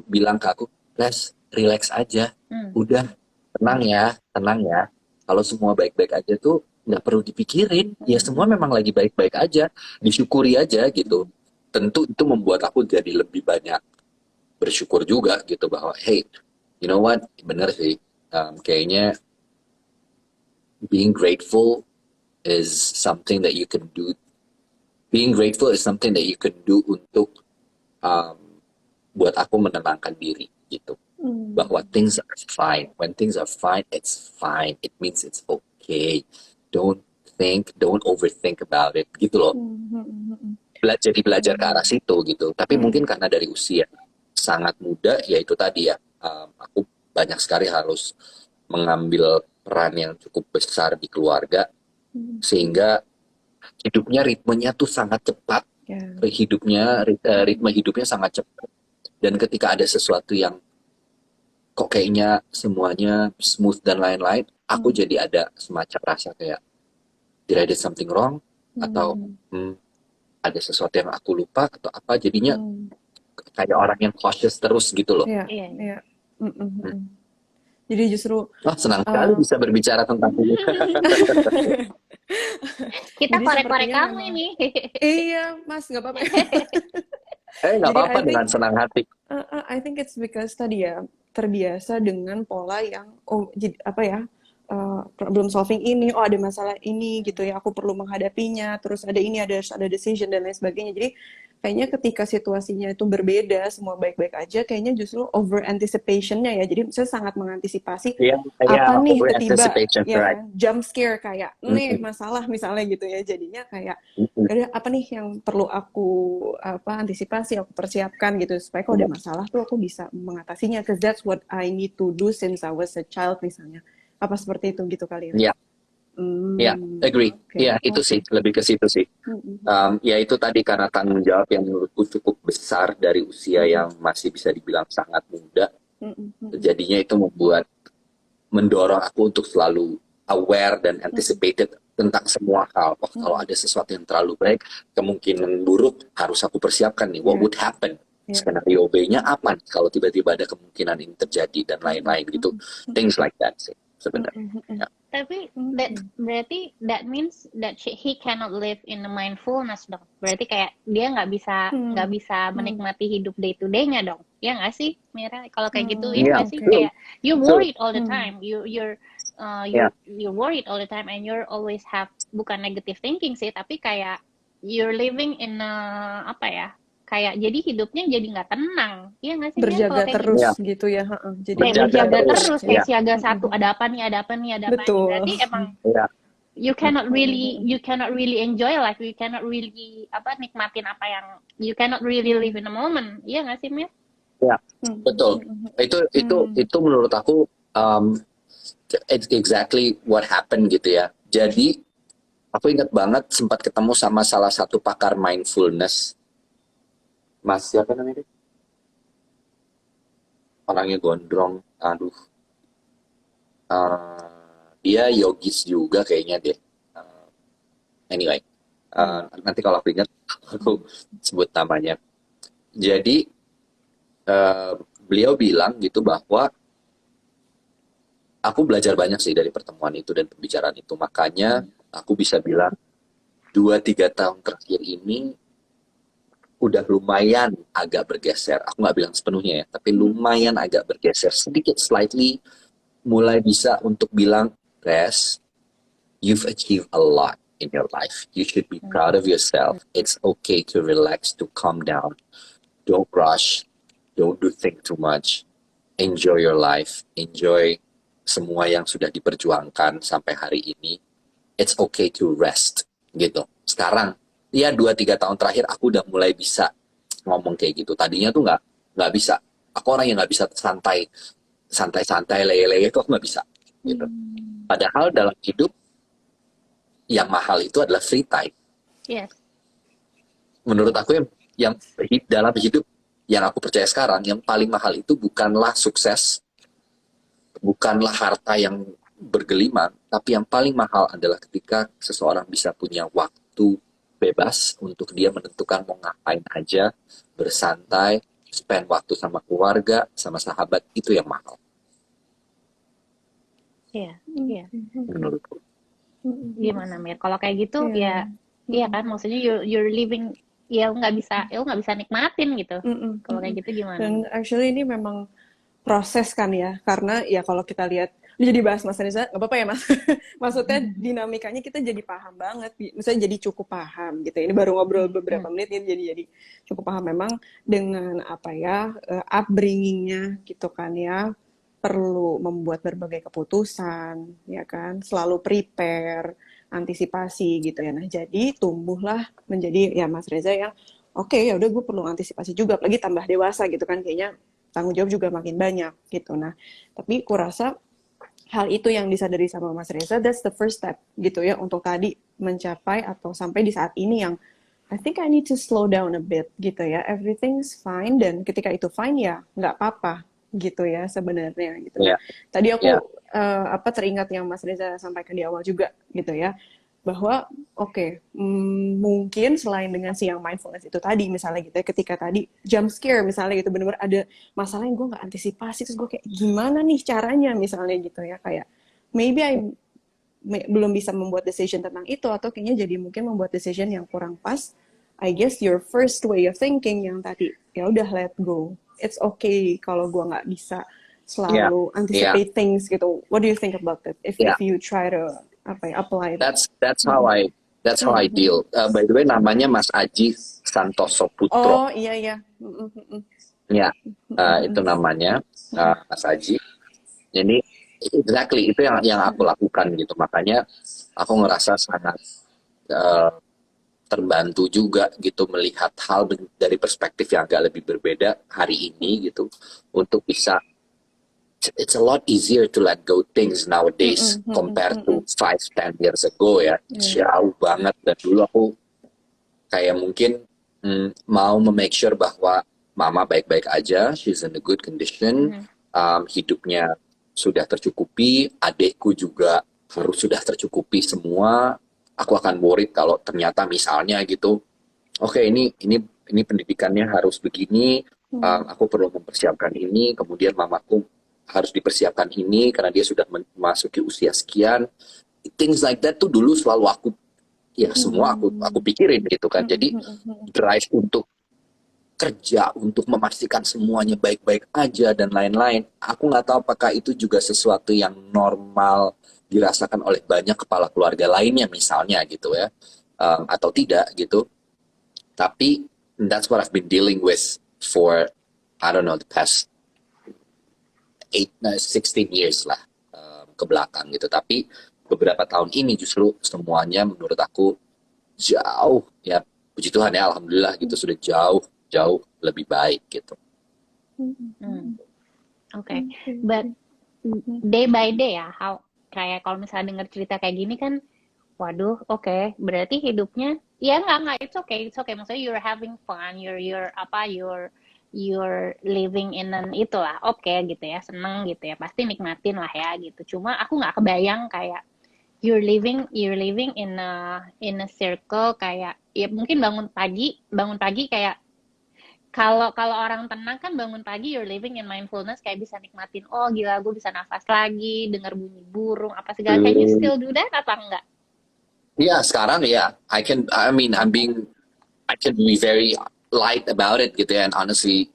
bilang ke aku, Les, relax aja, Hmm. udah tenang ya. Kalau semua baik-baik aja tuh nggak perlu dipikirin, ya semua memang lagi baik-baik aja, disyukuri aja gitu. Tentu itu membuat aku jadi lebih banyak bersyukur juga gitu bahwa hey, you know what, bener sih, kayaknya being grateful is something that you can do. Being grateful is something that you can do untuk um, buat aku menenangkan diri gitu. Bahwa Hmm. things are fine. When things are fine, it's fine. It means it's okay. Don't don't overthink about it gitu loh. Hmm. Hmm. Hmm. Jadi belajar ke arah Hmm. situ gitu. Tapi mungkin karena dari usia sangat muda, ya itu tadi ya, aku banyak sekali harus mengambil peran yang cukup besar di keluarga, Hmm. sehingga hidupnya ritmenya tuh sangat cepat. Ya. Ritme hidupnya sangat cepat. Dan ketika ada sesuatu yang kok kayaknya semuanya smooth dan lain-lain, aku Hmm. jadi ada semacam rasa kayak did I did something wrong, atau Hmm. ada sesuatu yang aku lupa atau apa, jadinya Hmm. kayak orang yang cautious terus gitu loh. Ya, Iya, iya. ya. Hmm. Hmm. Hmm. Hmm. Jadi justru Wah, senang sekali uh, bisa berbicara tentang ini. Kita jadi korek-korek sepertinya kamu memang ini. iya, Mas, nggak apa-apa. Nggak Jadi apa-apa, dengan senang hati. I think it's because tadi ya terbiasa dengan pola yang apa ya, problem solving ini, oh ada masalah ini gitu ya, aku perlu menghadapinya, terus ada ini, ada decision dan lain sebagainya. Jadi kayaknya ketika situasinya itu berbeda, semua baik-baik aja, kayaknya justru over anticipationnya ya. Jadi saya sangat mengantisipasi Iya, iya, apa nih over tiba-tiba anticipation, right. ya jump scare kayak nih Mm-mm, masalah misalnya gitu ya. Jadinya kayak mm-mm, ada apa nih yang perlu aku antisipasi, aku persiapkan gitu supaya kalau ada masalah tuh aku bisa mengatasinya. Cause that's what I need to do since I was a child misalnya. Apa seperti itu gitu kali ya? iya, iya, agree. Oke, Iya, itu oke. sih, lebih ke situ sih. Mm-mm. Ya itu tadi, karena tanggung jawab yang menurutku cukup besar dari usia Mm-mm. yang masih bisa dibilang sangat muda, Mm-mm. Mm-mm. jadinya itu mendorong aku untuk selalu aware dan Mm-mm. anticipated tentang semua hal. Oh, kalau Mm-mm. ada sesuatu yang terlalu baik, kemungkinan buruk harus aku persiapkan nih. What Ya, would happen? ya. Skenario B-nya apa nih kalau tiba-tiba ada kemungkinan ini terjadi dan Mm-mm. lain-lain gitu. Mm-mm. Things like that sih sebenarnya. Mm-mm. Mm-mm. Ya. Tapi Oke. berarti that means that he cannot live in the mindfulness dong. Berarti kayak dia nggak Hmm. bisa Hmm. menikmati hidup day to day-nya dong. Ya nggak sih, Mira? Kalau kayak gitu ya Iya, nggak sih? Oke. betul. Kayak you Betul. worried all the Hmm. time. Ya, You're worried all the time and you're always have, bukan negative thinking sih, tapi kayak you're living in a, apa ya? Kayak jadi hidupnya jadi nggak tenang. Iya nggak sih, Mir? Kalau Berjaga kayak gitu? terus ya, gitu ya. Heeh. Jadi Kayak berjaga berjaga berjaga terus. terus terus, ya. kayak Ya, siaga satu, Mm-mm. ada apa nih, ada apa nih, ada apa nih. Betul. Berarti emang ya. you cannot really enjoy life, you cannot really apa nikmatin apa yang, you cannot really live in the moment. Iya nggak sih, Mir? Ya, Hmm. betul. Hmm. Itu menurut aku, it's exactly what happened gitu ya. Jadi aku ingat banget sempat ketemu sama salah satu pakar mindfulness, Mas siapa namanya? Orangnya gondrong, aduh, dia yogis juga kayaknya deh. Anyway, nanti kalau aku ingat aku sebut namanya. Jadi beliau bilang gitu bahwa aku belajar banyak sih dari pertemuan itu dan pembicaraan itu. Makanya aku bisa bilang 2-3 tahun terakhir ini udah lumayan agak bergeser. Aku nggak bilang sepenuhnya ya, tapi lumayan agak bergeser. Sedikit, slightly, mulai bisa untuk bilang, Res, you've achieved a lot in your life. You should be proud of yourself. It's okay to relax, to calm down. Don't rush. Don't do think too much. Enjoy your life. Enjoy semua yang sudah diperjuangkan sampai hari ini. It's okay to rest gitu. Sekarang ya 2-3 tahun terakhir aku udah mulai bisa ngomong kayak gitu. Tadinya tuh nggak bisa. Aku orang yang nggak bisa santai leye-leye, kok nggak bisa gitu. Padahal dalam hidup yang mahal itu adalah free time. Yes. Menurut aku yang dalam hidup yang aku percaya sekarang, yang paling mahal itu bukanlah sukses, bukanlah harta yang bergelimang, tapi yang paling mahal adalah ketika seseorang bisa punya waktu bebas untuk dia menentukan mau ngapain aja, bersantai, spend waktu sama keluarga, sama sahabat, itu yang mahal Iya, iya. menurutku. Gimana Mir? Kalau kayak gitu Iya. ya, iya kan, maksudnya you're living, ya lu nggak bisa nikmatin gitu. Kalau kayak gitu gimana? Dan actually ini memang proses kan ya, karena ya kalau kita lihat, jadi bahas Mas Reza, nggak apa-apa ya Mas? Maksudnya dinamikanya kita jadi paham banget, misalnya jadi cukup paham gitu. Ini baru ngobrol beberapa menit ini jadi cukup paham memang dengan apa ya upbringingnya gitu kan ya, perlu membuat berbagai keputusan ya kan, selalu prepare, antisipasi gitu ya. Nah jadi tumbuhlah menjadi ya Mas Reza yang oke, ya udah gue perlu antisipasi juga, apalagi tambah dewasa gitu kan, kayaknya tanggung jawab juga makin banyak gitu. Nah, tapi kurasa hal itu yang disadari sama Mas Reza, that's the first step gitu ya, untuk tadi mencapai atau sampai di saat ini yang I think I need to slow down a bit gitu ya. Everything's fine, dan ketika itu fine ya nggak apa-apa gitu ya sebenarnya gitu. Nah, Yeah. tadi aku Yeah. teringat yang Mas Reza sampaikan di awal juga gitu ya, bahwa mungkin selain dengan si yang mindfulness itu tadi misalnya gitu ya, ketika tadi jump scare misalnya gitu, benar-benar ada masalah yang gue nggak antisipasi, terus gue kayak gimana nih caranya misalnya gitu ya, kayak maybe belum bisa membuat decision tentang itu, atau kayaknya jadi mungkin membuat decision yang kurang pas. I guess your first way of thinking yang tadi, ya udah let go, it's okay kalau gue nggak bisa Yeah. selalu Yeah. anticipate things gitu. What do you think about that if Yeah. you try to apply that? That's how I deal. By the way, namanya Mas Aji Santoso Putro. Oh iya. Ya, itu namanya Mas Aji. Jadi exactly itu yang aku lakukan gitu. Makanya aku ngerasa sangat terbantu juga gitu melihat hal dari perspektif yang agak lebih berbeda hari ini gitu, untuk bisa, it's a lot easier to let go things nowadays compared to 5-10 years ago ya. Jauh banget. Dan dulu aku kayak mungkin mau make sure bahwa mama baik-baik aja, she's in a good condition, hidupnya sudah tercukupi, adekku juga harus sudah tercukupi semua. Aku akan worried kalau ternyata misalnya gitu, oke, ini pendidikannya harus begini, aku perlu mempersiapkan ini, kemudian mamaku harus dipersiapkan ini karena dia sudah memasuki usia sekian. Things like that tuh dulu selalu semua aku pikirin gitu kan. Jadi drive untuk kerja, untuk memastikan semuanya baik-baik aja dan lain-lain. Aku nggak tahu apakah itu juga sesuatu yang normal dirasakan oleh banyak kepala keluarga lainnya misalnya gitu ya, atau tidak gitu. Tapi that's what I've been dealing with for I don't know the past 16 years lah ke belakang gitu. Tapi beberapa tahun ini justru semuanya menurut aku jauh ya, puji Tuhan ya, alhamdulillah gitu, sudah jauh lebih baik gitu. Okay. But day by day ya, kayak kalau misalnya dengar cerita kayak gini kan, waduh, oke, berarti hidupnya ya nggak, it's okay, maksudnya you're having fun, you're living in an itulah, oke gitu ya, seneng gitu ya, pasti nikmatin lah ya gitu. Cuma aku nggak kebayang kayak you're living in a circle, kayak ya mungkin bangun pagi kayak, kalau orang tenang kan bangun pagi you're living in mindfulness, kayak bisa nikmatin, oh gila gue bisa nafas lagi, dengar bunyi burung apa segala. Can you still do that apa enggak? Ya sekarang ya, I can be very light about it gitu ya, and honestly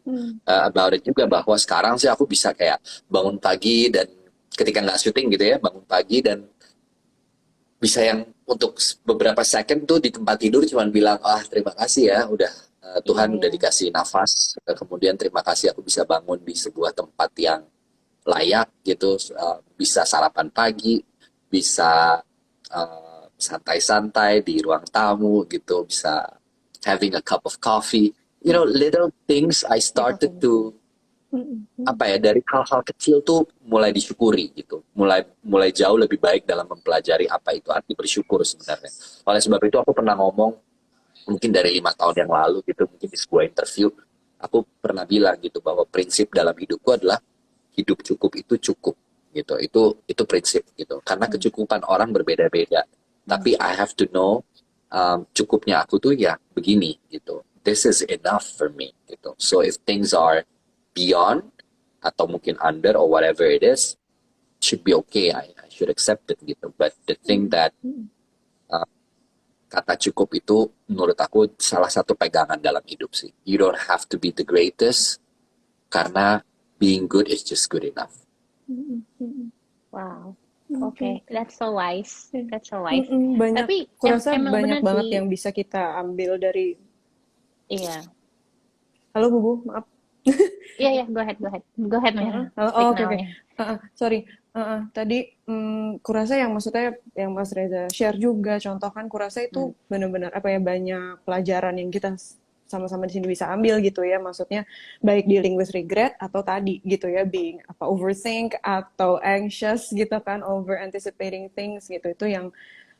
about it juga, bahwa sekarang sih aku bisa kayak bangun pagi dan ketika nggak syuting gitu ya, bangun pagi dan bisa yang untuk beberapa second tuh di tempat tidur cuman bilang, terima kasih ya udah Tuhan udah dikasih nafas, kemudian terima kasih aku bisa bangun di sebuah tempat yang layak gitu, bisa sarapan pagi, bisa santai-santai di ruang tamu gitu, bisa having a cup of coffee, you know, little things I started to dari hal-hal kecil tuh mulai disyukuri gitu, mulai jauh lebih baik dalam mempelajari apa itu arti bersyukur sebenarnya. Oleh sebab itu aku pernah ngomong mungkin dari 5 tahun yang lalu gitu, mungkin di sebuah interview aku pernah bilang gitu, bahwa prinsip dalam hidupku adalah hidup cukup itu cukup gitu, itu prinsip gitu, karena kecukupan orang berbeda-beda, tapi I have to know cukupnya aku tuh ya begini gitu. this is enough for me gitu. So if things are beyond atau mungkin under or whatever it is, should be okay. I should accept it gitu. But the thing that uh, kata cukup itu menurut aku salah satu pegangan dalam hidup sih. You don't have to be the greatest karena being good is just good enough. Wow. Oke. Oke, that's so wise. That's so wise. Banyak, Tapi kurasa emang banyak benar banget sih. yang bisa kita ambil dari. Iya. Halo Bubu, maaf. Iya, go ahead, Mir. Halo, Speak oke. now ya. Sorry. Tadi kurasa yang maksudnya yang Mas Reza share juga contohkan kurasa itu benar-benar apa ya, banyak pelajaran yang kita sama-sama di sini bisa ambil gitu ya, maksudnya baik dealing with regret atau tadi gitu ya, being apa overthink atau anxious gitu kan, over anticipating things gitu, itu yang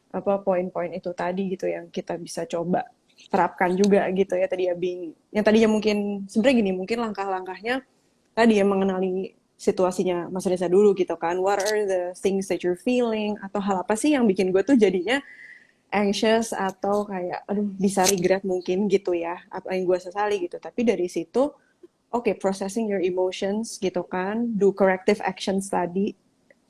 apa poin-poin itu tadi gitu yang kita bisa coba terapkan juga gitu ya, tadi ya being yang tadinya mungkin sebenarnya gini, mungkin langkah-langkahnya tadi ya mengenali situasinya Mas Reza dulu gitu kan, what are the things that you're feeling, atau hal apa sih yang bikin gue tuh jadinya anxious atau kayak aduh bisa regret mungkin gitu ya, apa yang gue sesali gitu. Tapi dari situ oke, processing your emotions gitu kan, do corrective actions tadi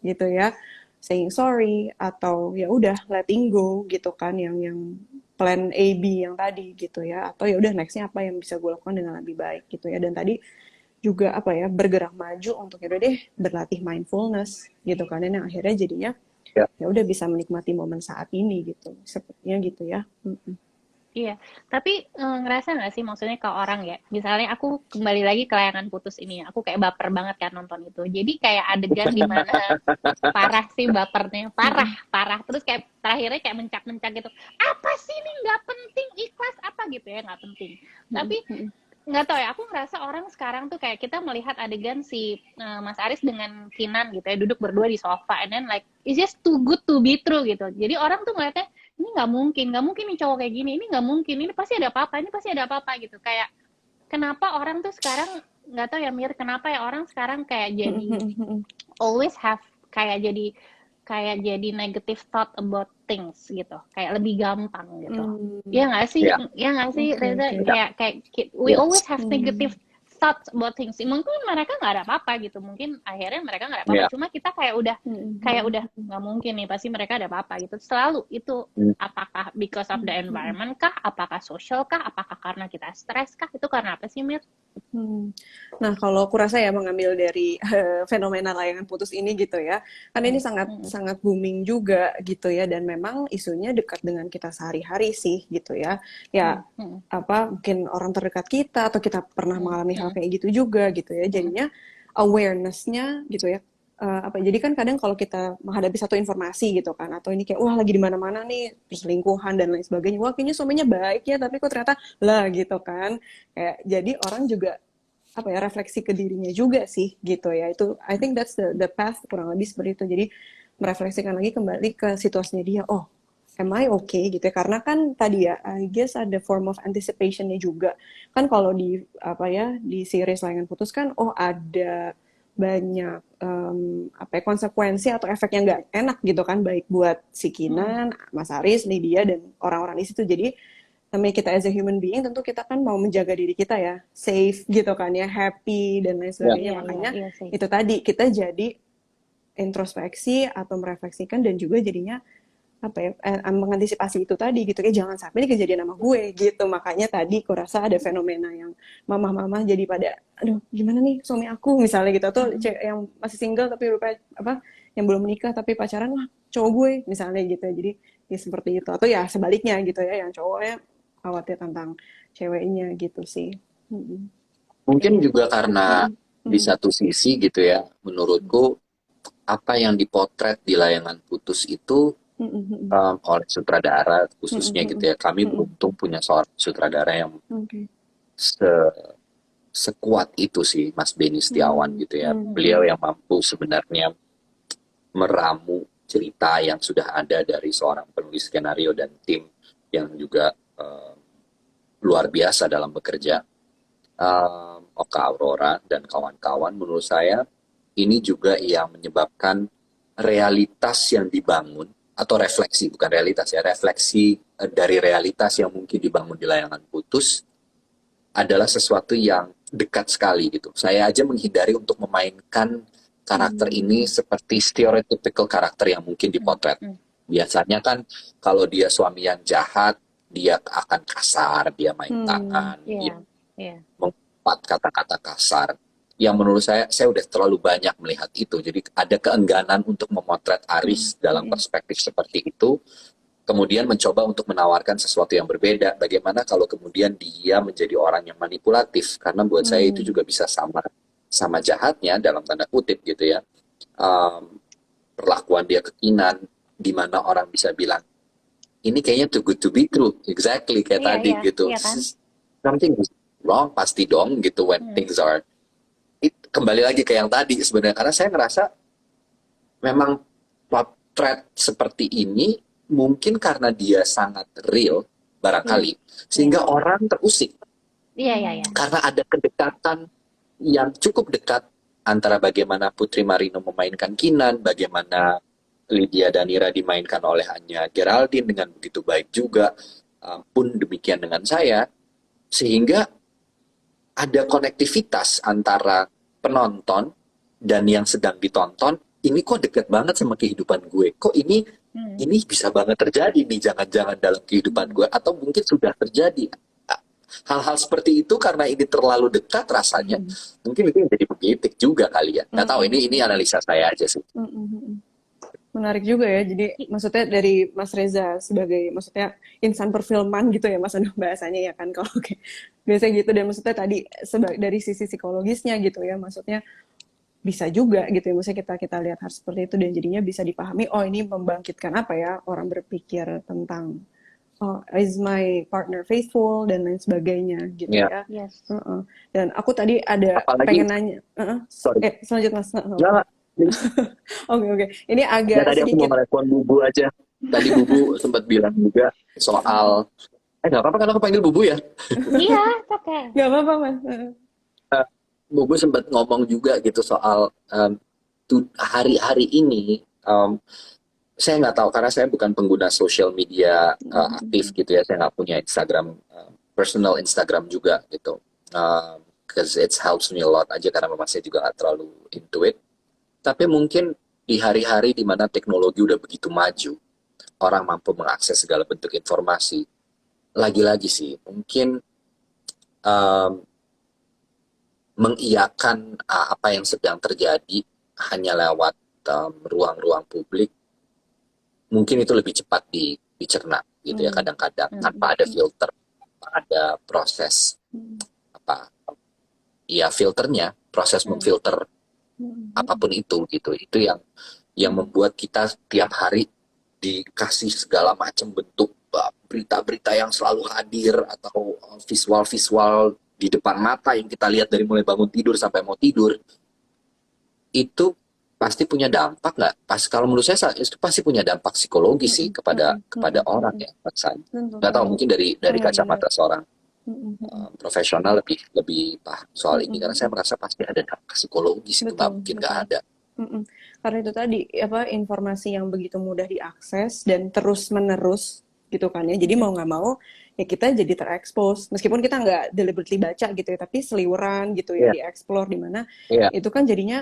gitu ya, saying sorry atau ya udah letting go gitu kan, yang plan A B yang tadi gitu ya, atau ya udah nextnya apa yang bisa gue lakukan dengan lebih baik gitu ya. Dan tadi juga apa ya, bergerak maju untuk ya udah deh berlatih mindfulness gitu kan, dan yang akhirnya jadinya ya udah bisa menikmati momen saat ini gitu, sepertinya gitu ya. Iya, tapi ngerasa nggak sih maksudnya ke orang ya, misalnya aku kembali lagi ke Layangan Putus ini ya, aku kayak baper banget kan nonton itu. Jadi kayak adegan di mana parah sih bapernya, parah. Terus kayak terakhirnya kayak mencak-mencak gitu. Apa sih ini nggak penting, ikhlas apa gitu ya, nggak penting. Tapi nggak tahu ya, aku ngerasa orang sekarang tuh kayak kita melihat adegan si Mas Aris dengan Kinan gitu ya, duduk berdua di sofa, and then like it's just too good to be true gitu. Jadi orang tuh ngeliatnya ini nggak mungkin nih cowok kayak gini, ini nggak mungkin, ini pasti ada apa-apa gitu. Kayak kenapa orang tuh sekarang nggak tahu ya Mir, kenapa ya orang sekarang kayak jadi always have kayak jadi negative thought about things gitu, kayak lebih gampang gitu. Ya nggak sih, ya nggak sih Reza, kayak we always have negative thoughts about things. Mungkin mereka nggak ada apa-apa gitu, mungkin akhirnya mereka nggak ada apa-apa, cuma kita kayak udah nggak mungkin nih, pasti mereka ada apa-apa gitu selalu itu. Apakah because of the environment kah, apakah social kah, apakah karena kita stres kah, itu karena apa sih Mir? Nah, kalau aku rasa ya mengambil dari fenomena Layangan Putus ini gitu ya, kan ini sangat booming juga gitu ya, dan memang isunya dekat dengan kita sehari-hari sih gitu ya. Ya apa mungkin orang terdekat kita atau kita pernah mengalami hal kayak gitu juga gitu ya. Jadinya awareness-nya gitu ya. Jadi kan kadang kalau kita menghadapi satu informasi gitu kan, atau ini kayak wah lagi di mana-mana nih perselingkuhan dan lain sebagainya, wah kayaknya suaminya baik ya, tapi kok ternyata lah gitu kan, kayak jadi orang juga apa ya, refleksi ke dirinya juga sih gitu ya. Itu I think that's the path, kurang lebih seperti itu. Jadi merefleksikan lagi kembali ke situasinya dia, oh am I okay gitu ya, karena kan tadi ya I guess ada form of anticipation-nya juga kan, kalau di apa ya, di series Layangan Putus kan, oh ada banyak konsekuensi atau efek yang nggak enak gitu kan, baik buat si Kinan, Mas Aris, Lydia, dan orang-orang di situ. Jadi namanya kita as a human being, tentu kita kan mau menjaga diri kita ya, safe gitu kan ya, happy dan lain sebagainya. Makanya itu tadi kita jadi introspeksi atau merefleksikan, dan juga jadinya mengantisipasi itu tadi gitu ya, jangan sampai ini kejadian sama gue gitu. Makanya tadi aku rasa ada fenomena yang mama-mama jadi pada aduh gimana nih suami aku misalnya gitu, atau yang masih single tapi yang belum menikah tapi pacaran, wah cowok gue misalnya gitu. Jadi ya seperti itu, atau ya sebaliknya gitu ya, yang cowoknya khawatir tentang ceweknya gitu sih. Mungkin juga karena di satu sisi gitu ya, menurutku apa yang dipotret di Layangan Putus itu oleh sutradara khususnya gitu ya, kami beruntung punya seorang sutradara yang sekuat itu sih, Mas Beni Setiawan gitu ya. Beliau yang mampu sebenarnya meramu cerita yang sudah ada dari seorang penulis skenario dan tim yang juga luar biasa dalam bekerja. Oka Aurora dan kawan-kawan, menurut saya ini juga yang menyebabkan realitas yang dibangun, atau refleksi, bukan realitas ya, refleksi dari realitas yang mungkin dibangun di Layangan Putus adalah sesuatu yang dekat sekali gitu. Saya aja menghindari untuk memainkan karakter ini seperti stereotypical karakter yang mungkin dipotret. Biasanya kan kalau dia suami yang jahat, dia akan kasar, dia main tangan, dia mengumpat kata-kata kasar. Yang menurut saya udah terlalu banyak melihat itu. Jadi ada keengganan untuk memotret Aris dalam perspektif seperti itu. Kemudian mencoba untuk menawarkan sesuatu yang berbeda. Bagaimana kalau kemudian dia menjadi orang yang manipulatif? Karena buat saya itu juga bisa sama jahatnya dalam tanda kutip gitu ya. Perlakuan dia ke Kinan, di mana orang bisa bilang ini kayaknya too good to be true, exactly kayak tadi gitu. Iya kan? Something is wrong pasti dong gitu when things are. Kembali lagi ke yang tadi sebenarnya, karena saya ngerasa memang potret seperti ini mungkin karena dia sangat real barangkali sehingga orang terusik. Iya. Karena ada kedekatan yang cukup dekat antara bagaimana Putri Marino memainkan Kinan, bagaimana Lydia Danira dimainkan oleh Anya Geraldine dengan begitu baik juga, pun demikian dengan saya, sehingga ada konektivitas antara penonton dan yang sedang ditonton. Ini kok dekat banget sama kehidupan gue, kok ini bisa banget terjadi nih, jangan-jangan dalam kehidupan gue, atau mungkin sudah terjadi. Hal-hal seperti itu karena ini terlalu dekat rasanya, mungkin itu yang jadi penggelitik juga kali ya. Nggak tahu, ini analisa saya aja sih. Menarik juga ya, jadi maksudnya dari Mas Reza sebagai maksudnya insan perfilman gitu ya Mas Anu bahasanya ya kan, kalau biasanya gitu, dan maksudnya tadi dari sisi psikologisnya gitu ya, maksudnya bisa juga gitu ya, maksudnya kita lihat hal seperti itu dan jadinya bisa dipahami, oh ini membangkitkan apa ya, orang berpikir tentang oh, is my partner faithful dan lain sebagainya gitu ya. Yes. Dan aku tadi ada apalagi, pengen nanya, sorry. Selanjut Mas. Oke. Ini agak tadi sedikit. aku mau merespon Bubu aja. Tadi Bubu sempat bilang juga soal, nggak apa-apa kan aku panggil Bubu ya? Iya, oke. Nggak apa-apa Mas. Bubu sempat ngomong juga gitu soal hari-hari ini, saya nggak tahu karena saya bukan pengguna sosial media aktif gitu ya, saya nggak punya Instagram, personal Instagram juga gitu, because it helps me a lot aja karena memang saya juga nggak terlalu into it. Tapi mungkin di hari-hari di mana teknologi udah begitu maju, orang mampu mengakses segala bentuk informasi, lagi-lagi sih mungkin mengiyakan apa yang sedang terjadi hanya lewat ruang-ruang publik, mungkin itu lebih cepat dicerna gitu ya, kadang-kadang tanpa ada filter, tanpa ada proses filternya, proses memfilter apapun itu gitu. Itu yang membuat kita tiap hari dikasih segala macam bentuk berita-berita yang selalu hadir, atau visual-visual di depan mata yang kita lihat dari mulai bangun tidur sampai mau tidur. Itu pasti punya dampak nggak? Kalau menurut saya itu pasti punya dampak psikologis sih kepada orang ya, rasanya. Nggak tahu, mungkin dari kacamata seorang profesional lebih paham soal ini, karena saya merasa pasti ada dampak psikologis, itu nggak mungkin nggak ada. Karena itu tadi informasi yang begitu mudah diakses dan terus menerus gitu kan ya, jadi mau nggak mau ya kita jadi terekspos, meskipun kita nggak deliberately baca gitu ya, tapi seliweran gitu ya, dieksplor di mana itu kan jadinya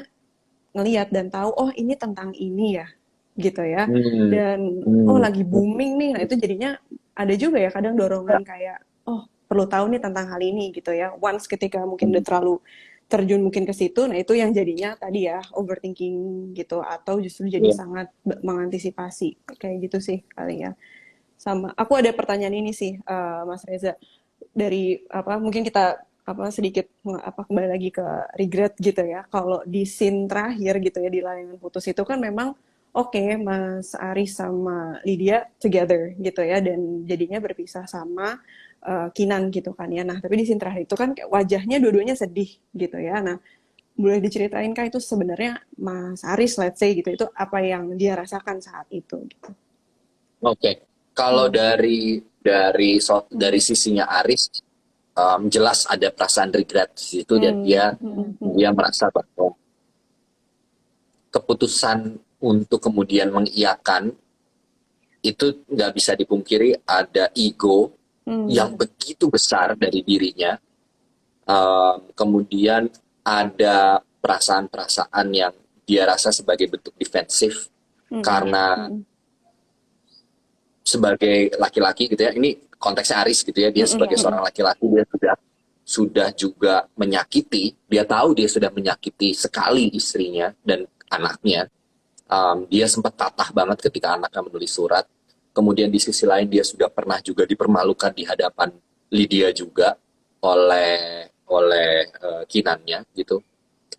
ngelihat dan tahu, oh ini tentang ini ya gitu ya, dan oh lagi booming nih, nah itu jadinya ada juga ya kadang dorongan kayak oh perlu tahu nih tentang hal ini gitu ya, once ketika mungkin udah terlalu terjun mungkin ke situ, nah itu yang jadinya tadi ya overthinking gitu, atau justru jadi sangat mengantisipasi kayak gitu sih kali ya. Sama aku ada pertanyaan ini sih Mas Reza, dari mungkin kita sedikit kembali lagi ke regret gitu ya, kalau di scene terakhir gitu ya di Layangan Putus itu kan memang oke, Mas Aris sama Lydia together gitu ya, dan jadinya berpisah sama Kinan gitu kan ya. Nah tapi di scene terakhir itu kan wajahnya dua-duanya sedih gitu ya. Nah boleh diceritain kah itu sebenarnya Mas Aris let's say gitu, itu apa yang dia rasakan saat itu gitu? Oke. Kalau dari sisinya Aris, jelas ada perasaan regret di situ, dan dia merasa bahwa keputusan untuk kemudian mengiyakan itu nggak bisa dipungkiri, ada ego yang begitu besar dari dirinya, Kemudian ada perasaan-perasaan yang dia rasa sebagai bentuk defensif karena sebagai laki-laki gitu ya, ini konteksnya Aris gitu ya, dia sebagai seorang laki-laki dia sudah juga menyakiti, dia tahu dia sudah menyakiti sekali istrinya dan anaknya. Dia sempat patah banget ketika anaknya menulis surat. Kemudian di sisi lain dia sudah pernah juga dipermalukan di hadapan Lydia juga oleh kinannya gitu.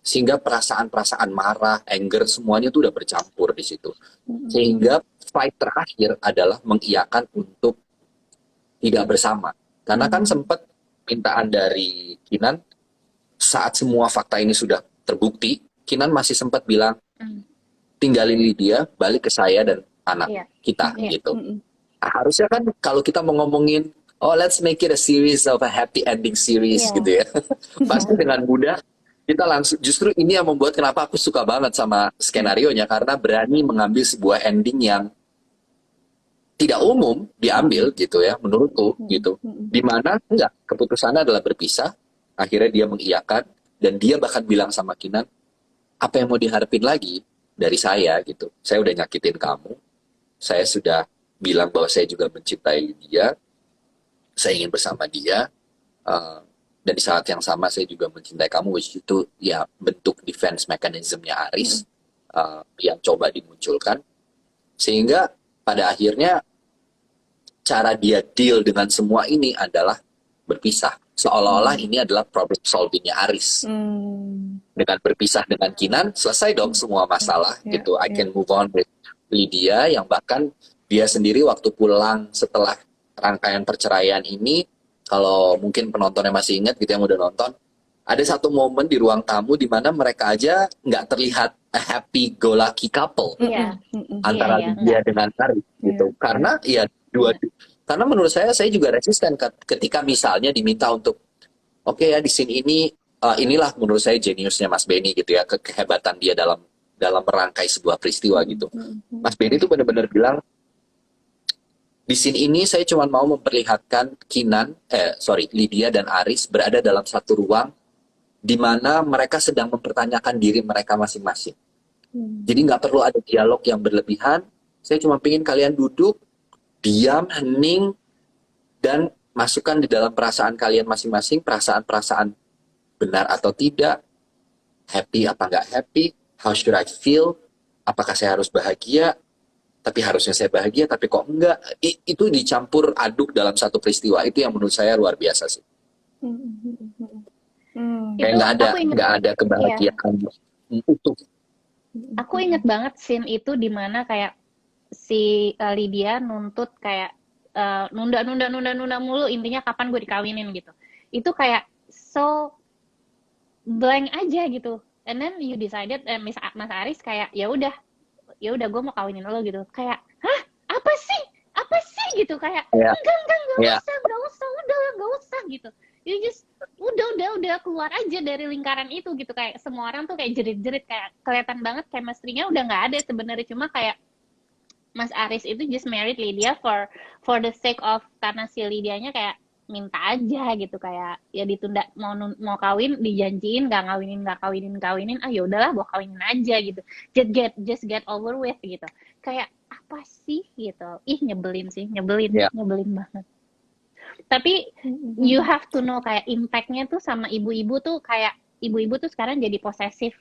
Sehingga perasaan-perasaan marah, anger semuanya tuh udah bercampur di situ. Sehingga fight terakhir adalah mengiyakan untuk tidak bersama. Karena kan sempat mintaan dari Kinan saat semua fakta ini sudah terbukti, Kinan masih sempat bilang tinggalin Lydia, balik ke saya dan anak kita gitu. Harusnya kan kalau kita mau ngomongin let's make it a series of a happy ending series gitu ya. Pasti dengan mudah kita langsung, justru ini yang membuat kenapa aku suka banget sama skenarionya, karena berani mengambil sebuah ending yang tidak umum diambil gitu ya, menurutku gitu. Dimana enggak, keputusannya adalah berpisah, akhirnya dia mengiyakan, dan dia bahkan bilang sama Kinan, apa yang mau diharapin lagi dari saya gitu. Saya udah nyakitin kamu, saya sudah bilang bahwa saya juga mencintai dia, saya ingin bersama dia, dan di saat yang sama saya juga mencintai kamu, which itu ya bentuk defense mechanism-nya Aris yang coba dimunculkan. Sehingga pada akhirnya cara dia deal dengan semua ini adalah berpisah. Seolah-olah ini adalah problem solving-nya Aris. Dengan berpisah dengan Kinan, selesai dong semua masalah gitu. I can move on with Lydia, yang bahkan dia sendiri waktu pulang setelah rangkaian perceraian ini, kalau mungkin penontonnya masih ingat gitu yang udah nonton, ada satu momen di ruang tamu di mana mereka aja nggak terlihat a happy go lucky couple antara dia dengan Aris gitu. Karena ya karena menurut saya juga resisten ketika misalnya diminta untuk oke ya di scene ini inilah menurut saya jeniusnya Mas Benny gitu ya, kehebatan dia dalam merangkai sebuah peristiwa gitu. Mas Benny tuh benar-benar bilang, di scene ini saya cuma mau memperlihatkan Lydia dan Aris berada dalam satu ruang di mana mereka sedang mempertanyakan diri mereka masing-masing. Jadi nggak perlu ada dialog yang berlebihan. Saya cuma pengen kalian duduk, diam, hening, dan masukkan di dalam perasaan kalian masing-masing, perasaan-perasaan benar atau tidak, happy apa nggak happy, how should I feel, apakah saya harus bahagia, tapi harusnya saya bahagia, tapi kok enggak. Itu dicampur aduk dalam satu peristiwa. Itu yang menurut saya luar biasa sih. Kayak nggak ada kebahagiaan utuh. Aku inget banget scene itu di mana kayak si Lydia nuntut kayak nunda mulu, intinya kapan gue dikawinin gitu. Itu kayak so blank aja gitu. And then you decided, Mas Aris kayak ya udah gue mau kawinin lo gitu. Kayak hah, apa sih gitu, kayak enggak usah udah gitu. You just udah keluar aja dari lingkaran itu gitu. Kayak semua orang tuh kayak jerit-jerit, kayak kelihatan banget chemistry-nya udah nggak ada sebenarnya. Cuma kayak Mas Aris itu just married Lydia for the sake of, karena si Lydianya kayak minta aja gitu, kayak ya ditunda, mau kawin dijanjiin nggak kawinin, ya udahlah gue kawinin aja gitu, just get over with gitu. Kayak apa sih gitu, nyebelin banget. Tapi you have to know kayak impact-nya tuh sama ibu-ibu tuh, kayak ibu-ibu tuh sekarang jadi posesif.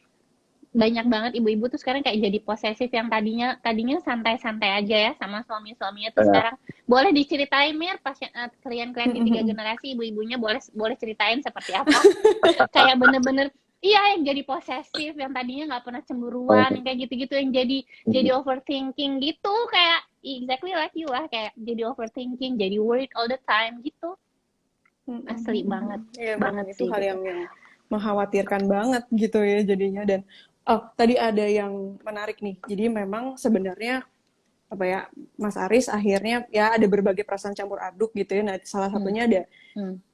Banyak banget ibu-ibu tuh sekarang kayak jadi posesif, yang tadinya santai-santai aja ya sama suaminya tuh sekarang boleh diceritain Mir, pas kalian di 3 generasi ibu-ibunya boleh ceritain seperti apa. Kayak bener-bener yang jadi posesif, yang tadinya nggak pernah cemburuan, yang kayak gitu-gitu, yang jadi overthinking gitu, kayak exactly like you lah, kayak jadi overthinking, jadi worried all the time gitu. Asli banget. Banget itu sih, hal yang mengkhawatirkan banget gitu ya jadinya. Dan tadi ada yang menarik nih. Jadi memang sebenarnya Mas Aris akhirnya ya ada berbagai perasaan campur aduk gitu ya. Nah, salah satunya ada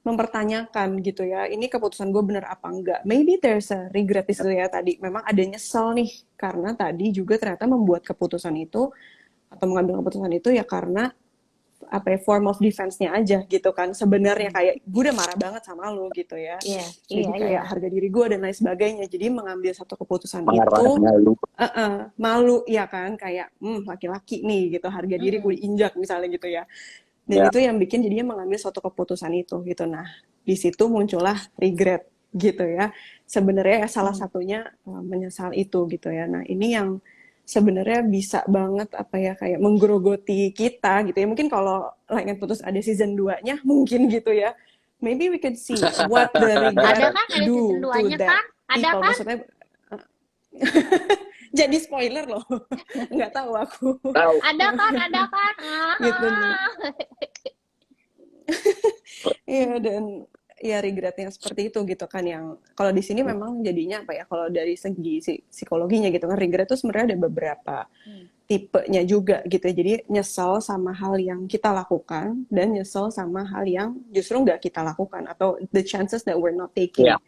mempertanyakan gitu ya, ini keputusan gue bener apa enggak. Maybe there's a regret itu ya tadi. Memang ada nyesel nih karena tadi juga ternyata membuat keputusan itu atau mengambil keputusan itu ya karena apa ya, form of defense-nya aja gitu kan. Sebenarnya kayak gue udah marah banget sama lu gitu ya. Iya, Jadi iya, kayak iya. harga diri gue dan lain sebagainya. Jadi mengambil satu keputusan itu Marahnya lu. malu ya kan, kayak laki-laki nih gitu, harga diri gue Mm-mm. diinjak misalnya gitu ya. Dan Ya. itu yang bikin jadinya mengambil suatu keputusan itu gitu. Nah, di situ muncullah regret gitu ya. Sebenarnya salah Hmm. satunya menyesal itu gitu ya. Nah, ini yang sebenarnya bisa banget apa ya, kayak menggerogoti kita gitu ya. Mungkin kalau Like and Putus ada season 2-nya mungkin gitu ya. Maybe we could see what the Ada regret kan? Ada season do to 2-nya that kan? Ada people. kan? Maksudnya jadi spoiler loh. Nggak tahu aku. Tahu. Ada kan? Ada kan? Gitu nih. Ah. Iya, dan ya regretnya seperti itu gitu kan, yang kalau di sini memang jadinya apa ya, kalau dari segi psikologinya gitu kan, regret itu sebenarnya ada beberapa Hmm. tipenya juga gitu ya. Jadi nyesel sama hal yang kita lakukan dan nyesel sama hal yang justru nggak kita lakukan, atau the chances that we're not taking Ya.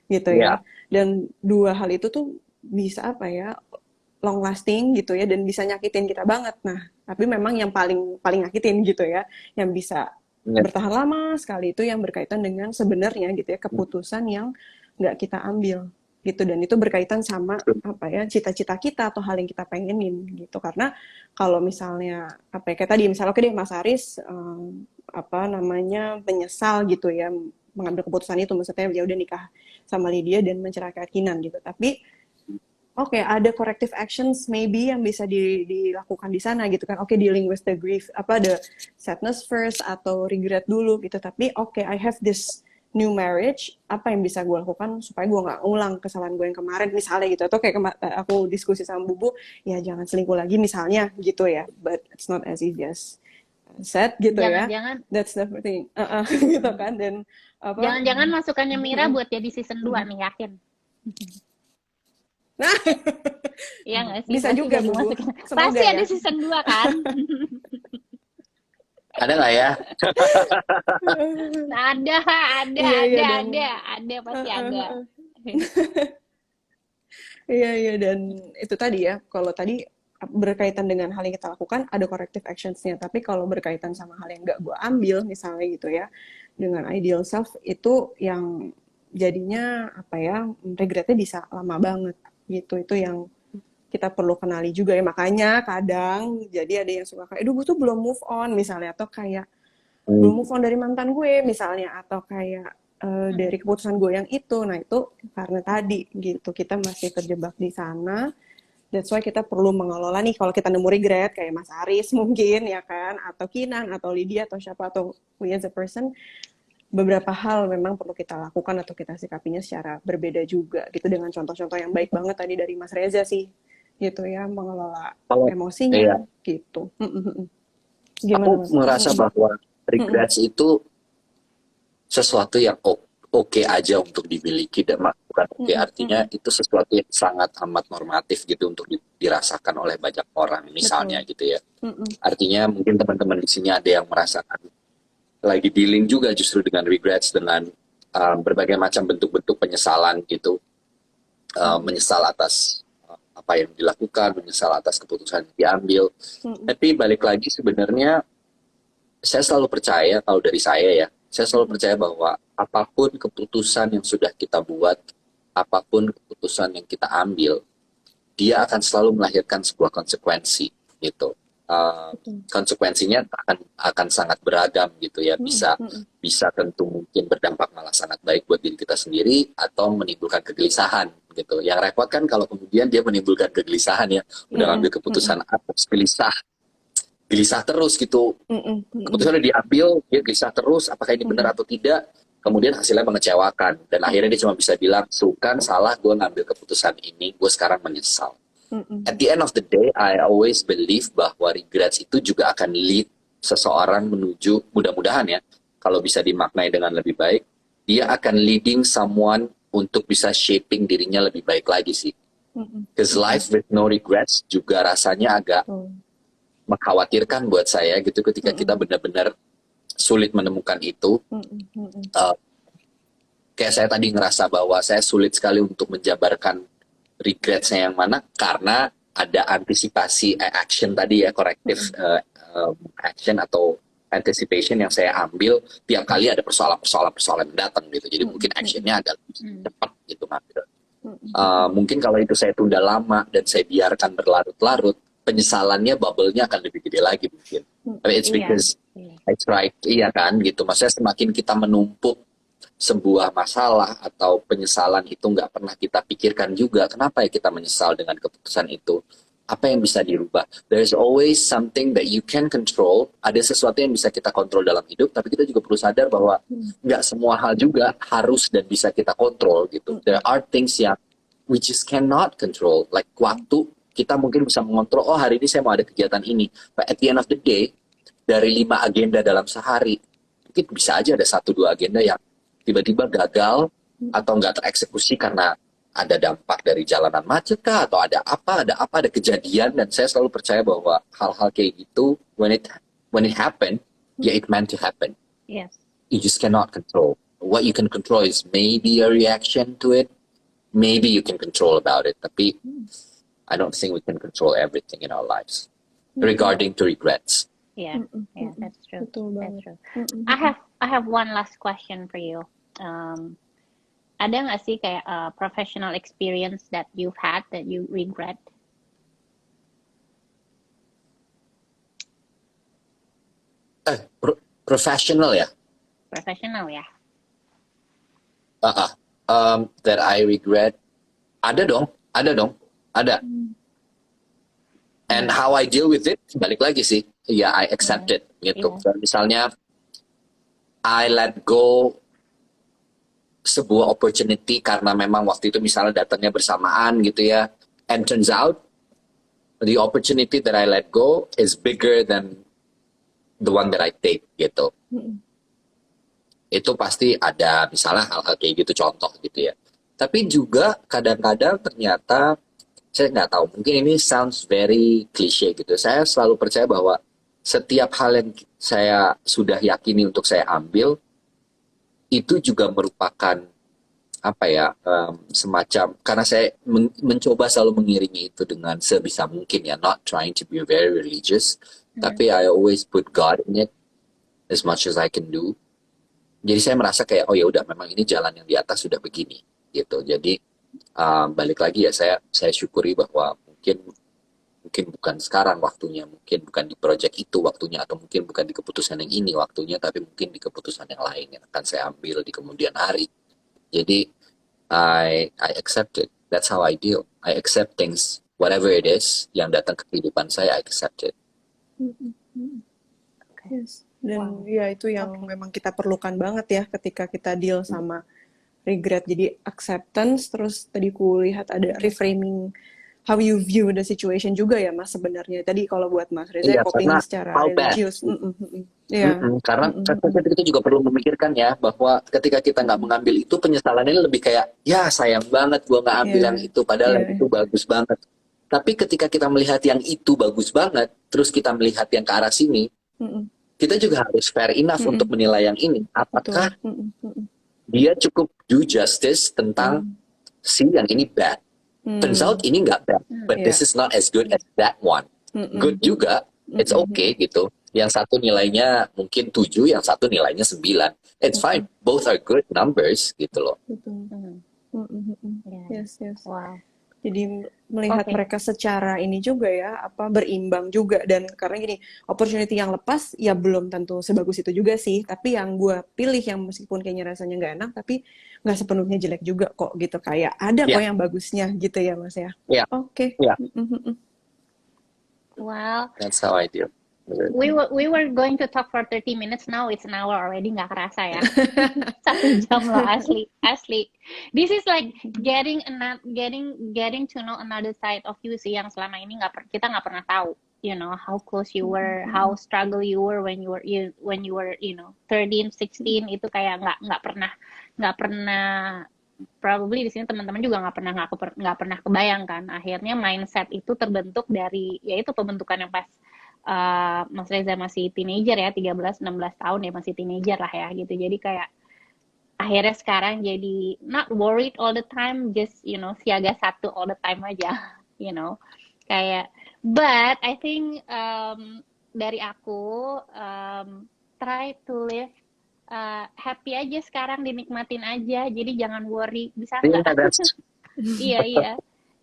gitu Ya. ya. Dan dua hal itu tuh bisa apa ya, long lasting gitu ya, dan bisa nyakitin kita banget. Nah, tapi memang yang paling paling nyakitin gitu ya, yang bisa Ya. bertahan lama sekali itu yang berkaitan dengan sebenarnya gitu ya, keputusan yang nggak kita ambil gitu, dan itu berkaitan sama apa ya, cita-cita kita atau hal yang kita pengenin gitu. Karena kalau misalnya apa ya, kayak tadi misalnya oke deh Mas Aris apa namanya, menyesal gitu ya mengambil keputusan itu, maksudnya ya udah nikah sama Lydia dan menceraikan Kinan gitu, tapi oke, ada corrective actions maybe yang bisa dilakukan di sana gitu kan. Oke, dealing with the grief, apa, the sadness first atau regret dulu gitu. Tapi oke, I have this new marriage, apa yang bisa gue lakukan supaya gue nggak ngulang kesalahan gue yang kemarin misalnya gitu. Atau kayak aku diskusi sama Bubu, ya jangan selingkuh lagi misalnya gitu ya. But it's not as easy as said gitu ya. Jangan-jangan That's the thing. Gitu kan. Dan apa? jangan-jangan masukannya Mira buat jadi season 2 nih, yakin. Nah, Iya nggak sih? bisa Pasti juga jadi Bu. masukan. Semoga Pasti ya. ada season 2 kan? Ada nggak ya? Ada, Iya, dan ada, pasti ada. iya, dan itu tadi ya, kalau tadi berkaitan dengan hal yang kita lakukan ada corrective actions-nya, tapi kalau berkaitan sama hal yang nggak gue ambil misalnya gitu ya, dengan ideal self itu yang jadinya apa ya, regretnya bisa lama banget gitu. Itu yang kita perlu kenali juga ya, makanya kadang jadi ada yang suka kayak, aduh gue tuh belum move on misalnya, atau kayak belum move on dari mantan gue misalnya, atau kayak dari keputusan gue yang itu. Nah itu karena tadi gitu, kita masih terjebak di sana. That's why kita perlu mengelola nih, kalau kita nemu regret kayak Mas Aris mungkin ya kan, atau Kinan atau Lydia atau siapa, atau we as a person, beberapa hal memang perlu kita lakukan atau kita sikapinya secara berbeda juga gitu, dengan contoh-contoh yang baik banget tadi dari Mas Reza sih gitu ya, mengelola Kalau emosinya iya, gitu. aku Gimana Mas? merasa bahwa regrets itu sesuatu yang oke aja untuk dimiliki, dan bukan oke artinya itu sesuatu yang sangat amat normatif gitu untuk dirasakan oleh banyak orang misalnya Betul. gitu ya. Artinya mungkin teman-teman di sini ada yang merasakan lagi dealing juga justru dengan regrets, dengan berbagai macam bentuk-bentuk penyesalan gitu. Menyesal atas apa yang dilakukan, menyesal atas keputusan yang diambil. Tapi balik lagi, sebenarnya saya selalu percaya, kalau dari saya ya, saya selalu percaya bahwa apapun keputusan yang sudah kita buat, apapun keputusan yang kita ambil, dia akan selalu melahirkan sebuah konsekuensi gitu. Konsekuensinya akan sangat beragam gitu ya, bisa tentu mungkin berdampak malah sangat baik buat diri kita sendiri, atau menimbulkan kegelisahan gitu. Yang repot kan kalau kemudian dia menimbulkan kegelisahan ya, udah ngambil keputusan terus gelisah terus gitu. Keputusan udah diambil, dia gelisah terus, apakah ini benar atau tidak, kemudian hasilnya mengecewakan, dan akhirnya dia cuma bisa bilang, sukan salah gue ngambil keputusan ini, gue sekarang menyesal. At the end of the day, I always believe bahwa regrets itu juga akan lead seseorang menuju, mudah-mudahan ya, kalau bisa dimaknai dengan lebih baik, dia akan leading someone untuk bisa shaping dirinya lebih baik lagi sih. Because life with no regrets juga rasanya agak mengkhawatirkan buat saya gitu, ketika kita benar-benar sulit menemukan itu. Kayak saya tadi ngerasa bahwa saya sulit sekali untuk menjabarkan regretsnya yang mana, karena ada antisipasi action tadi ya, corrective action atau anticipation yang saya ambil tiap kali ada persoalan-persoalan yang datang gitu. Jadi mungkin actionnya agak lebih cepat gitu ngambil. Mungkin kalau itu saya tunda lama dan saya biarkan berlarut-larut, penyesalannya bubble-nya akan lebih gede lagi mungkin. But it's Iya, because iya. I tried, iya kan gitu. Maksudnya semakin kita menumpuk sebuah masalah atau penyesalan itu nggak pernah kita pikirkan juga. Kenapa ya kita menyesal dengan keputusan itu? Apa yang bisa dirubah? There's always something that you can control. Ada sesuatu yang bisa kita kontrol dalam hidup, tapi kita juga perlu sadar bahwa nggak semua hal juga harus dan bisa kita kontrol gitu. There are things yang we just cannot control. Like waktu, kita mungkin bisa mengontrol, oh hari ini saya mau ada kegiatan ini. But at the end of the day, dari 5 agenda dalam sehari, mungkin bisa aja ada 1-2 agenda yang tiba-tiba gagal atau nggak tereksekusi karena ada dampak dari jalanan macet kah, atau ada kejadian. Dan saya selalu percaya bahwa hal-hal kayak gitu, when it happen, ya it meant to happen. Yes. You just cannot control. What you can control is maybe a reaction to it, maybe you can control about it, tapi I don't think we can control everything in our lives regarding to regrets. Yeah, yeah, that's true. Betul That's banget. true. I have one last question for you. Ada nggak sih kayak professional experience that you've had that you regret? Professional ya? Professional ya? That I regret, ada dong. And how I deal with it, balik lagi sih, ya I accept it gitu. Yeah. So, misalnya I let go sebuah opportunity karena memang waktu itu misalnya datangnya bersamaan gitu ya, and turns out the opportunity that I let go is bigger than the one that I take gitu. Itu pasti ada misalnya hal-hal kayak gitu, contoh gitu ya. Tapi juga kadang-kadang ternyata saya nggak tahu, mungkin ini sounds very cliche gitu. Saya selalu percaya bahwa setiap hal yang saya sudah yakini untuk saya ambil itu juga merupakan apa ya, semacam, karena saya mencoba selalu mengiringi itu dengan sebisa mungkin ya, not trying to be very religious, tapi I always put God in it as much as I can do. Jadi saya merasa kayak, oh ya udah, memang ini jalan yang di atas sudah begini gitu. Jadi balik lagi ya, saya syukuri bahwa mungkin bukan sekarang waktunya, mungkin bukan di project itu waktunya, atau mungkin bukan di keputusan yang ini waktunya, tapi mungkin di keputusan yang lain yang akan saya ambil di kemudian hari. Jadi I accept it. That's how I deal. I accept things, whatever it is yang datang ke kehidupan saya, I accept it. Yes. Dan ya itu yang memang kita perlukan banget ya ketika kita deal sama regret. Jadi acceptance, terus tadi ku lihat ada reframing how you view the situation juga ya Mas sebenarnya. Tadi kalau buat Mas Reza, Iya, coping karena secara how bad. religius. Iya. Karena kita juga perlu memikirkan ya, bahwa ketika kita nggak mengambil itu, penyesalannya lebih kayak, ya sayang banget gue nggak ambil Iya. yang itu, padahal Iya. yang itu bagus banget. Tapi ketika kita melihat yang itu bagus banget, terus kita melihat yang ke arah sini, kita juga harus fair enough untuk menilai yang ini. Apakah Betul. dia cukup do justice tentang si yang ini bad. Turns out ini nggak bad, but this is not as good as that one. Good juga, it's okay gitu. Yang satu nilainya mungkin 7, yang satu nilainya 9. It's fine, both are good numbers gitu loh. Betul. Yeah. Yes. Wow. Jadi melihat Oke. mereka secara ini juga ya, berimbang juga. Dan karena gini, opportunity yang lepas ya belum tentu sebagus itu juga sih. Tapi yang gue pilih yang meskipun kayaknya rasanya nggak enak, tapi nggak sepenuhnya jelek juga kok gitu. Kayak ada kok yang bagusnya gitu ya Mas ya. Yeah. Oke. Yeah. Well, That's how I deal. we were going to talk for 30 minutes, now it's an hour already, nggak kerasa ya. 1 jam loh, asli. This is like getting to know another side of you sih, yang selama ini kita nggak pernah tahu. You know how close you were, how struggle you were when you were 13, 16, itu kayak nggak pernah. Probably di sini teman-teman juga nggak pernah kebayangkan. Akhirnya mindset itu terbentuk dari yaitu pembentukan yang pas Mas Reza masih teenager ya, 13-16 tahun ya, masih teenager lah ya gitu. Jadi kayak akhirnya sekarang jadi not worried all the time, just siaga 1 all the time aja, kayak. But I think dari aku try to live happy aja sekarang, dinikmatin aja. Jadi jangan worry, bisa Yeah, nggak? that's Iya, iya.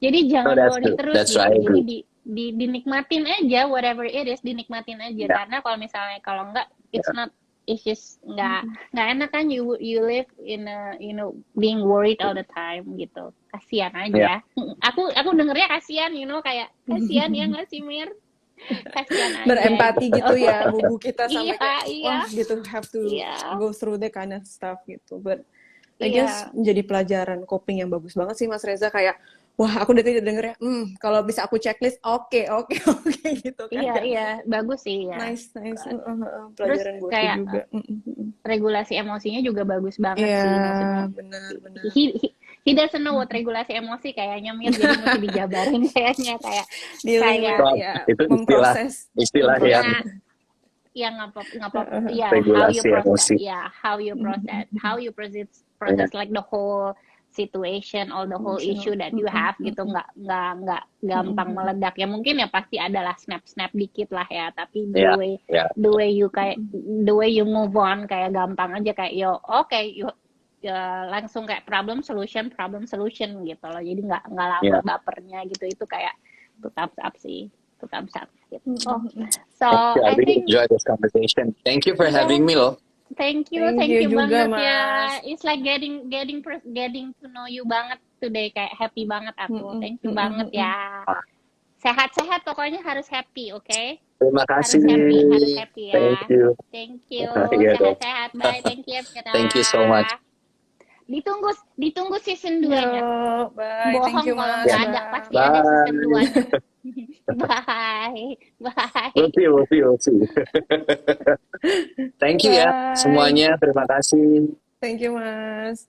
Jadi no, jangan that's worry true. terus That's gitu. right. I Jadi agree. dinikmatin aja, whatever it is, dinikmatin aja. Yeah, Karena kalau misalnya kalau enggak, it's yeah, not, it's just nggak enak kan, you live in a, being worried all the time gitu. Kasihan yeah. aja. Aku dengernya kasihan, kayak kasihan ya nggak sih, Mir? Kasihan aja Berempati gitu. gitu ya, bubu kita Iya, sampai kayak iya, wah gitu have to iya, go through the kind of stuff gitu. But I iya, guess menjadi pelajaran coping yang bagus banget sih Mas Reza, kayak wah aku dari tadi dengernya kalau bisa aku checklist oke oke oke gitu iya, kayak iya, bagus sih ya. nice Terus pelajaran buatku kayak juga. regulasi emosinya juga bagus banget Iya, sih, maksudnya benar benar. he doesn't know what regulasi emosi kayaknya, Mir, jadi mesti dijabarin kayaknya, kayak Dealing with kayak So, ya itu memproses istilah ya yang yang ya how you regulasi process, emosi. ya how you process Yeah, like the whole situation, all the whole issue emotional. that you have gitu, nggak gampang meledak ya, mungkin ya pasti adalah snap dikit lah ya, tapi yeah, yeah, the way you move on kayak gampang aja, kayak ya, langsung kayak problem solution gitu loh, jadi nggak lama yeah. bapernya gitu, itu kayak two thumbs up sih, two thumbs up gitu. So Thank you. I I really think enjoyed this conversation. Thank you for yeah, having me, loh. thank you Thank you juga banget ya. Mas. It's like getting to know you banget today, kayak happy banget aku. Thank you banget ya. Ah, Sehat-sehat pokoknya, harus happy, oke? terima Harus kasih. happy ya. Thank you. Thank you. Iya dong. Sehat-sehat. Bye. Thank you, Mira. Thank you so much. Ditunggu season 2-nya. Yo, bye. Thank Bohong you kalau Mas. nggak ada, Bye. pasti ada season Bye. 2-nya. Bye. Bye. We'll see. Thank you ya Bye. semuanya. Terima kasih. Thank you Mas.